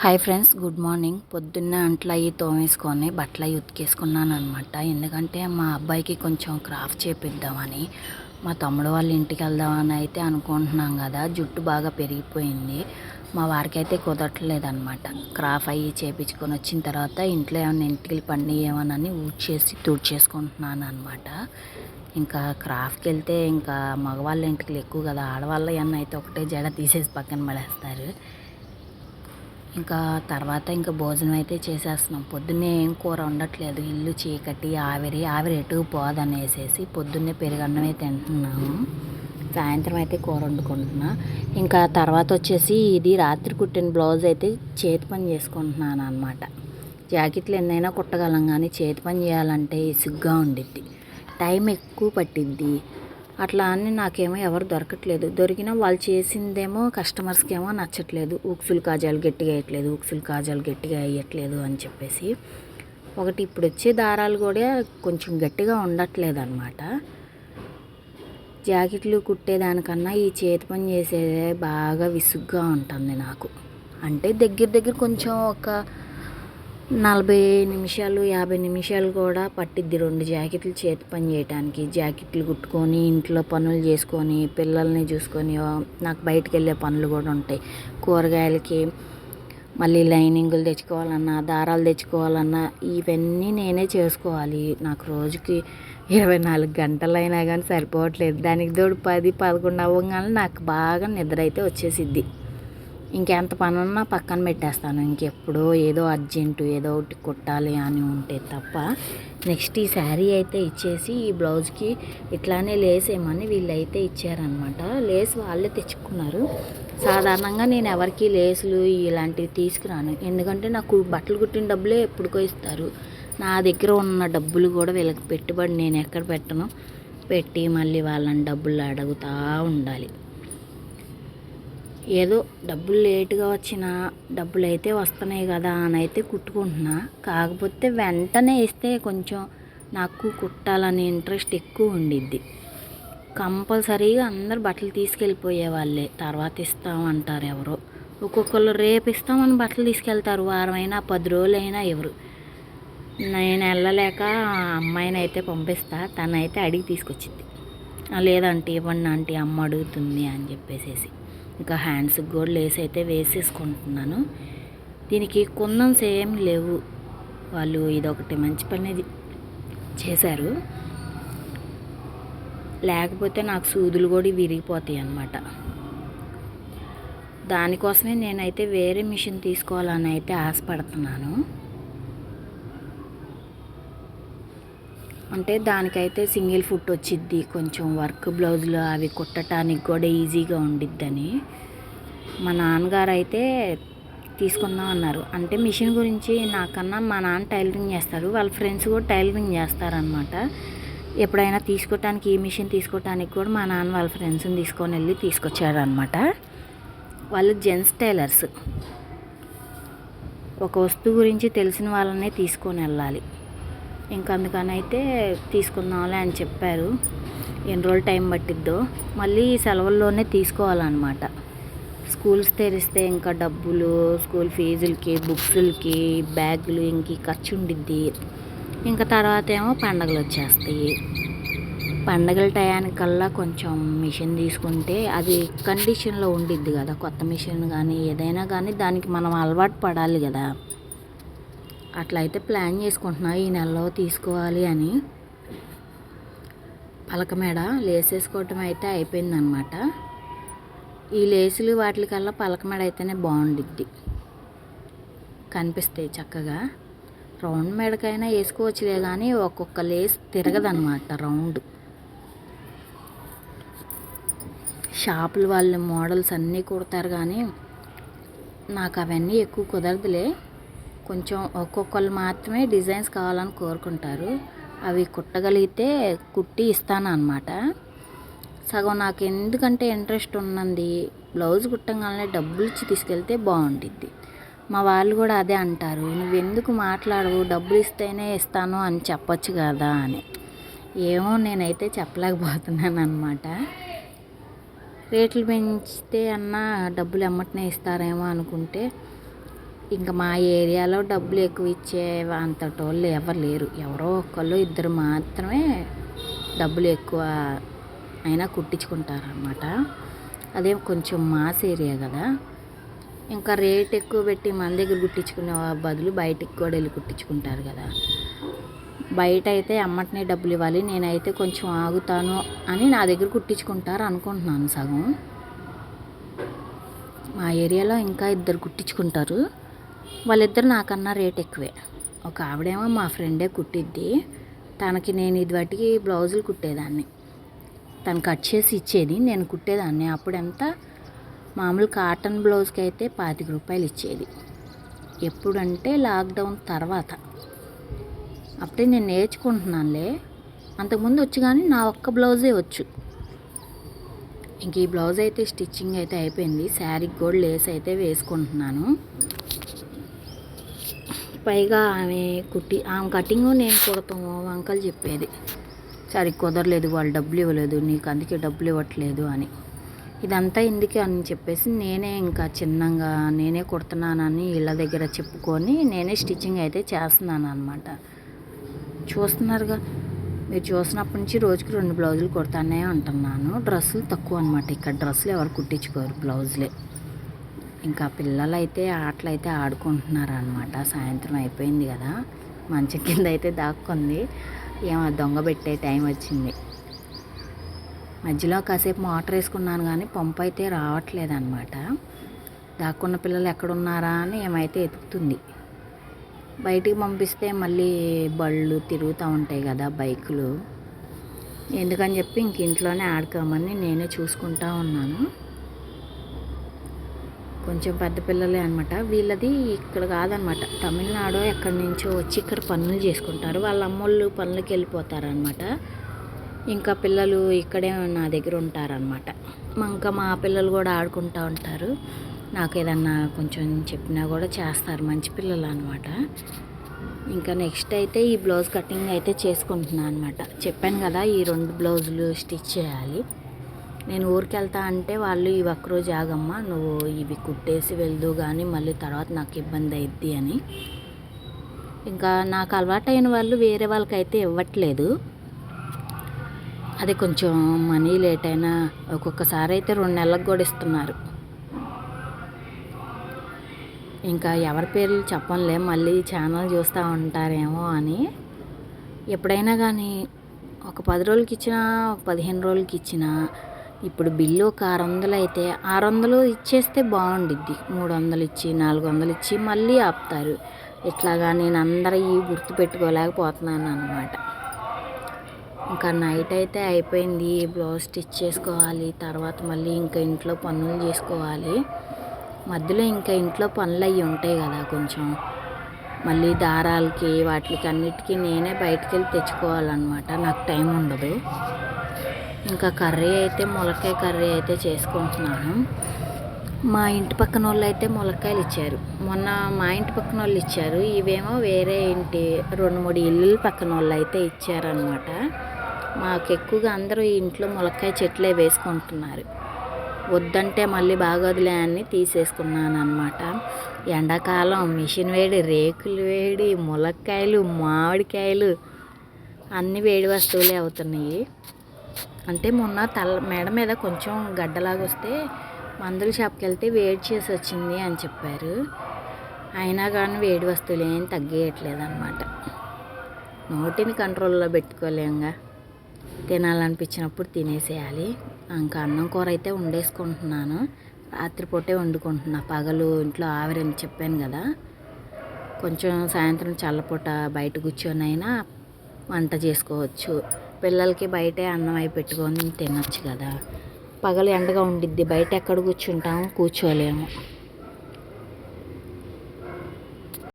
Hi friends, good morning. పొద్దున్నే అంట్లు అవి తోమేసుకొని బట్టలు అవి ఉతికేసుకున్నాను అనమాట. ఎందుకంటే మా అబ్బాయికి కొంచెం క్రాఫ్ట్ చేపిద్దామని, మా తమ్ముడు వాళ్ళ ఇంటికి వెళ్దామని అయితే అనుకుంటున్నాం కదా. జుట్టు బాగా పెరిగిపోయింది. మా వారికి అయితే కుదరట్లేదన్నమాట. క్రాఫ్ట్ అవి చేపించుకొని వచ్చిన తర్వాత ఇంట్లో ఏమైనా ఇంటికి పండి ఏమోనని ఊడ్చేసి తుడిచేసుకుంటున్నాను అనమాట. ఇంకా క్రాఫ్ట్కి వెళ్తే ఇంకా మగవాళ్ళ ఇంటికి ఎక్కువ కదా, ఆడవాళ్ళ అన్న అయితే ఒకటే జడ తీసేసి పక్కన పడేస్తారు. ఇంకా తర్వాత ఇంకా భోజనం అయితే చేసేస్తున్నాం. పొద్దున్నే ఏం కూర ఉండట్లేదు, ఇల్లు చీకటి ఆవిరి ఎటు పోదనేసేసి పొద్దున్నే పెరుగన్నమే తింటున్నాము. సాయంత్రం అయితే కూర వండుకుంటున్నా. ఇంకా తర్వాత వచ్చేసి ఇది రాత్రి కుట్టిన బ్లౌజ్ అయితే చేతి పని చేసుకుంటున్నాను అనమాట. జాకెట్లు ఎన్నైనా కుట్టగలం కానీ చేతి పని చేయాలంటే ఇసుగ్గా ఉండిద్ది, టైం ఎక్కువ పట్టిద్ది. అట్లా అని నాకేమో ఎవరు దొరకట్లేదు. దొరికినా వాళ్ళు చేసిందేమో కస్టమర్స్కి ఏమో నచ్చట్లేదు. ఉక్సులు కాజాలు గట్టిగా వేయట్లేదు అని చెప్పేసి. ఒకటి ఇప్పుడు వచ్చే దారాలు కూడా కొంచెం గట్టిగా ఉండట్లేదు అనమాట. జాకెట్లు కుట్టేదానికన్నా ఈ చేతి పని చేసేదే బాగా విసుగ్గా ఉంటుంది నాకు. అంటే దగ్గర కొంచెం ఒక 40 నిమిషాలు 50 నిమిషాలు కూడా పట్టిద్ది 2 జాకెట్లు చేతి పని చేయడానికి. జాకెట్లు కుట్టుకొని ఇంట్లో పనులు చేసుకొని పిల్లల్ని చూసుకొని నాకు బయటకు వెళ్ళే పనులు కూడా ఉంటాయి. కూరగాయలకి మళ్ళీ లైనింగులు తెచ్చుకోవాలన్నా, దారాలు తెచ్చుకోవాలన్నా ఇవన్నీ నేనే చేసుకోవాలి. నాకు రోజుకి 24 గంటలైనా కానీ సరిపోవట్లేదు. దానికి తోడు 10, 11 అవ్వగానే నాకు బాగా నిద్ర అయితే వచ్చేసిద్ది. ఇంకెంత పని ఉన్నా పక్కన పెట్టేస్తాను. ఇంకెప్పుడో ఏదో అర్జెంటు ఏదో ఒకటి కుట్టాలి అని ఉంటే తప్ప. నెక్స్ట్ ఈ శారీ అయితే ఇచ్చేసి ఈ బ్లౌజ్కి ఇట్లానే లేస్ ఏమని వీళ్ళైతే ఇచ్చారనమాట. లేస్ వాళ్ళే తెచ్చుకున్నారు. సాధారణంగా నేను ఎవరికి లేసులు ఇలాంటివి తీసుకురాను, ఎందుకంటే నాకు బట్టలు కుట్టిన డబ్బులే ఎప్పుడుకో ఇస్తారు. నా దగ్గర ఉన్న డబ్బులు కూడా వీళ్ళకి పెట్టుబడి నేను ఎక్కడ పెట్టను, పెట్టి మళ్ళీ వాళ్ళని డబ్బులు అడుగుతూ ఉండాలి. ఏదో డబ్బులు లేటుగా వచ్చిన డబ్బులు అయితే వస్తున్నాయి కదా అని అయితే కుట్టుకుంటున్నా. కాకపోతే వెంటనే ఇస్తే కొంచెం నాకు కుట్టాలనే ఇంట్రెస్ట్ ఎక్కువ ఉండిద్ది. కంపల్సరీగా అందరు బట్టలు తీసుకెళ్ళిపోయే వాళ్ళే, తర్వాత ఇస్తామంటారు ఎవరో. ఒక్కొక్కరు రేపు ఇస్తామని బట్టలు తీసుకెళ్తారు, వారమైనా 10 రోజులైనా ఎవరు. నేను వెళ్ళలేక అమ్మాయిని అయితే పంపిస్తా, తనైతే అడిగి తీసుకొచ్చింది. లేదంటే ఇవ్వండి ఆంటీ, అమ్మ అడుగుతుంది అని చెప్పేసి. ఇంకా హ్యాండ్స్కి కూడా లేస్ అయితే వేసేసుకుంటున్నాను. దీనికి కుందన్స్ ఏం లేవు. వాళ్ళు ఇదొకటి మంచి పని చేశారు, లేకపోతే నాకు సూదులు కూడా విరిగిపోతాయి అన్నమాట. దానికోసమే నేనైతే వేరే మిషన్ తీసుకోవాలని అయితే ఆశపడుతున్నాను. అంటే దానికైతే సింగిల్ ఫుట్ వచ్చిద్ది, కొంచెం వర్క్ బ్లౌజులు అవి కుట్టడానికి కూడా ఈజీగా ఉండిద్దని మా నాన్నగారు అయితే తీసుకుందాం అన్నారు. అంటే మిషన్ గురించి నాకన్నా మా నాన్న టైలరింగ్ చేస్తారు, వాళ్ళ ఫ్రెండ్స్ కూడా టైలరింగ్ చేస్తారనమాట. ఎప్పుడైనా తీసుకోవటానికి ఈ మిషన్ తీసుకోవటానికి కూడా మా నాన్న వాళ్ళ ఫ్రెండ్స్ని తీసుకొని వెళ్ళి తీసుకొచ్చారనమాట. వాళ్ళు జెంట్స్ టైలర్స్. ఒక వస్తువు గురించి తెలిసిన వాళ్ళనే తీసుకొని వెళ్ళాలి. ఇంకా అందుకని అయితే తీసుకుందాంలే అని చెప్పారు. ఎన్ని రోజులు టైం పట్టిద్దో, మళ్ళీ సెలవుల్లోనే తీసుకోవాలన్నమాట. స్కూల్స్ తెరిస్తే ఇంకా డబ్బులు, స్కూల్ ఫీజులకి, బుక్స్లకి, బ్యాగులు ఇంక ఖర్చు ఉండిద్ది. ఇంకా తర్వాత ఏమో పండగలు వచ్చేస్తాయి. పండగల టయానికల్లా కొంచెం మిషన్ తీసుకుంటే అది కండిషన్లో ఉండిద్ది కదా. కొత్త మిషన్ కానీ ఏదైనా కానీ దానికి మనం అలవాటు పడాలి కదా. అట్లా అయితే ప్లాన్ చేసుకుంటున్నా ఈ నెలలో తీసుకోవాలి అని. పలక మేడ లేస్ వేసుకోవటం అయితే అయిపోయిందనమాట. ఈ లేసులు వాటికల్లా పలక మేడ అయితేనే బాగుండిద్ది, కనిపిస్తాయి చక్కగా. రౌండ్ మేడకైనా వేసుకోవచ్చులే కానీ ఒక్కొక్క లేస్ తిరగదనమాట రౌండ్. షాపుల వాళ్ళు మోడల్స్ అన్నీ కుడతారు కానీ నాకు అవన్నీ ఎక్కువ కుదరదులే. కొంచెం ఒక్కొక్కరు మాత్రమే డిజైన్స్ కావాలని కోరుకుంటారు. అవి కుట్టగలిగితే కుట్టి ఇస్తాను అన్నమాట. సగం నాకు ఎందుకంటే ఇంట్రెస్ట్ ఉన్నది, బ్లౌజ్ కుట్టగానే డబ్బులు ఇచ్చి తీసుకెళ్తే బాగుండిద్ది. మా వాళ్ళు కూడా అదే అంటారు, నువ్వెందుకు మాట్లాడవు, డబ్బులు ఇస్తేనే ఇస్తాను అని చెప్పొచ్చు కదా అని. ఏమో నేనైతే చెప్పలేకపోతున్నాను అన్నమాట. రేట్లు పెంచితే అన్నా డబ్బులు ఎమ్మటనే ఇస్తారేమో అనుకుంటే ఇంకా మా ఏరియాలో డబ్బులు ఎక్కువ ఇచ్చే అంతటోళ్ళు ఎవరు లేరు. ఎవరో ఒకళ్ళు ఇద్దరు మాత్రమే డబ్బులు ఎక్కువ అయినా కుట్టించుకుంటారనమాట. అదే కొంచెం మాస్ ఏరియా కదా, ఇంకా రేట్ ఎక్కువ పెట్టి మన దగ్గర కుట్టించుకునే బదులు బయటికి కూడా వెళ్ళి కుట్టించుకుంటారు కదా. బయట అయితే అమ్మటనే డబ్బులు ఇవ్వాలి, నేనైతే కొంచెం ఆగుతాను అని నా దగ్గర కుట్టించుకుంటారు అనుకుంటున్నాను సగం. మా ఏరియాలో ఇంకా ఇద్దరు కుట్టించుకుంటారు, వాళ్ళిద్దరు నాకన్నా రేట్ ఎక్కువే. ఒక ఆవిడేమో మా ఫ్రెండే కుట్టిద్ది, తనకి నేను ఇదివరకు బ్లౌజులు కుట్టేదాన్ని, తను కట్ చేసి ఇచ్చేది, నేను కుట్టేదాన్ని. అప్పుడెంత మామూలు కాటన్ బ్లౌజ్కి అయితే 25 రూపాయలు ఇచ్చేది. ఎప్పుడంటే లాక్డౌన్ తర్వాత. అప్పుడే నేను నేర్చుకుంటున్నానులే, అంతకుముందు వచ్చు కానీ నా ఒక్క బ్లౌజే వచ్చు. ఇంక ఈ బ్లౌజ్ అయితే స్టిచ్చింగ్ అయితే అయిపోయింది, శారీకి కూడా లేస్ అయితే వేసుకుంటున్నాను. పైగా ఆమె కటింగు నేను కుడతాము అంకల్ చెప్పేది, సరే కుదరలేదు, వాళ్ళు డబ్బులు ఇవ్వలేదు నీకు, అందుకే డబ్బులు ఇవ్వట్లేదు అని. ఇదంతా ఎందుకు అని చెప్పేసి నేనే ఇంకా చిన్నగా నేనే కుడుతున్నానని ఇళ్ళ దగ్గర చెప్పుకొని నేనే స్టిచ్చింగ్ అయితే చేస్తున్నాను అనమాట. చూస్తున్నారుగా మీరు, చూసినప్పటి నుంచి రోజుకి 2 బ్లౌజులు కుడతానే ఉంటున్నాను. డ్రెస్సులు తక్కువ అనమాట, ఇక్కడ డ్రెస్సులు ఎవరు కుట్టించుకోరు, బ్లౌజులే. ఇంకా పిల్లలు అయితే ఆటలు అయితే ఆడుకుంటున్నారు అనమాట. సాయంత్రం అయిపోయింది కదా, మంచం కింద అయితే దాక్కుంది, ఏమో దొంగ పెట్టే టైం వచ్చింది. మధ్యలో కాసేపు మోటార్ వేసుకున్నాను కానీ పంపు అయితే రావట్లేదు అనమాట. దాక్కున్న పిల్లలు ఎక్కడున్నారా అని ఏమైతే ఎతుకుతుంది. బయటికి పంపిస్తే మళ్ళీ బళ్ళు తిరుగుతూ ఉంటాయి కదా, బైకులు, ఎందుకని చెప్పి ఇంక ఇంట్లోనే ఆడుకోమని నేనే చూసుకుంటా ఉన్నాను. కొంచెం పెద్ద పిల్లలే అనమాట, వీళ్ళది ఇక్కడ కాదనమాట, తమిళనాడు ఎక్కడి నుంచో వచ్చి ఇక్కడ పనులు చేసుకుంటారు. వాళ్ళ అమ్మోళ్ళు పనులకి వెళ్ళిపోతారనమాట. ఇంకా పిల్లలు ఇక్కడే నా దగ్గర ఉంటారనమాట. ఇంకా మా పిల్లలు కూడా ఆడుకుంటూ ఉంటారు, నాకు ఏదన్నా కొంచెం చెప్పినా కూడా చేస్తారు, మంచి పిల్లలు అనమాట. ఇంకా నెక్స్ట్ అయితే ఈ బ్లౌజ్ కటింగ్ అయితే చేసుకుంటున్నాను అనమాట. చెప్పాను కదా ఈ 2 బ్లౌజులు స్టిచ్ చేయాలి. నేను ఊరికి వెళ్తా అంటే వాళ్ళు ఈ ఒక్కరోజు ఆగమ్మా, నువ్వు ఇవి కుట్టేసి వెళ్దు కానీ మళ్ళీ తర్వాత నాకు ఇబ్బంది అయిద్ది అని. ఇంకా నాకు అలవాటైన వాళ్ళు వేరే వాళ్ళకైతే ఇవ్వట్లేదు. అది కొంచెం మనీ లేట్ అయినా ఒక్కొక్కసారి అయితే 2 నెలలకు కూడా ఇస్తున్నారు. ఇంకా ఎవరి పేర్లు చెప్పంలే, మళ్ళీ ఛానల్ చూస్తూ ఉంటారేమో అని. ఎప్పుడైనా కానీ ఒక 10 రోజులకి ఇచ్చినా, ఒక 15 రోజులకి ఇచ్చినా, ఇప్పుడు బిల్లు ఒక 600 అయితే 600 ఇచ్చేస్తే బాగుండిద్ది. 300 ఇచ్చి 400 ఇచ్చి మళ్ళీ ఆపుతారు. ఇట్లాగా నేను అందరివి గుర్తుపెట్టుకోలేకపోతున్నాను అనమాట. ఇంకా నైట్ అయితే అయిపోయింది, బ్లౌజ్ స్టిచ్ చేసుకోవాలి, తర్వాత మళ్ళీ ఇంకా ఇంట్లో పనులు చేసుకోవాలి. మధ్యలో ఇంకా ఇంట్లో పనులు అవి ఉంటాయి కదా కొంచెం, మళ్ళీ దారాలకి వాటికి అన్నిటికీ నేనే బయటికి వెళ్ళి తెచ్చుకోవాలన్నమాట, నాకు టైం ఉండదు. ఇంకా కర్రీ అయితే ములక్కాయ కర్రీ అయితే చేసుకుంటున్నాను. మా ఇంటి పక్కన వాళ్ళు అయితే ములక్కాయలు ఇచ్చారు, మొన్న మా ఇంటి పక్కన వాళ్ళు ఇచ్చారు, ఇవేమో వేరే ఇంటి 2-3 ఇల్లుల పక్కన వాళ్ళు అయితే ఇచ్చారనమాట. మాకు ఎక్కువగా అందరూ ఈ ఇంట్లో ములక్కాయ చెట్లే వేసుకుంటున్నారు, వద్దంటే మళ్ళీ బాగోదులే అని తీసేసుకున్నాను అనమాట. ఎండాకాలం మిషన్ వేడి, రేకులు వేడి, ములక్కాయలు, మామిడికాయలు అన్నీ వేడి వస్తువులే అవుతున్నాయి. అంటే మొన్న మెడ మీద కొంచెం గడ్డలాగా వస్తే మందుల షాప్కి వెళ్తే వేడి చేసి వచ్చింది అని చెప్పారు. అయినా కానీ వేడి వస్తువులు ఏం తగ్గేయట్లేదు అనమాట. నోటిని కంట్రోల్లో పెట్టుకోలేంగా, తినాలనిపించినప్పుడు తినేసేయాలి. ఇంకా అన్నం కూర అయితే వండేసుకుంటున్నాను, రాత్రిపూటే వండుకుంటున్నా. పగలు ఇంట్లో ఆవిరని చెప్పాను కదా, కొంచెం సాయంత్రం చల్లపూట బయట కూర్చొని అయినా వంట చేసుకోవచ్చు. పిల్లలకి బయటే అన్నం అయి పెట్టుకొని తినొచ్చు కదా. పగలు ఎండగా ఉండిద్ది, బయట ఎక్కడ కూర్చుంటాము, కూర్చోలేము.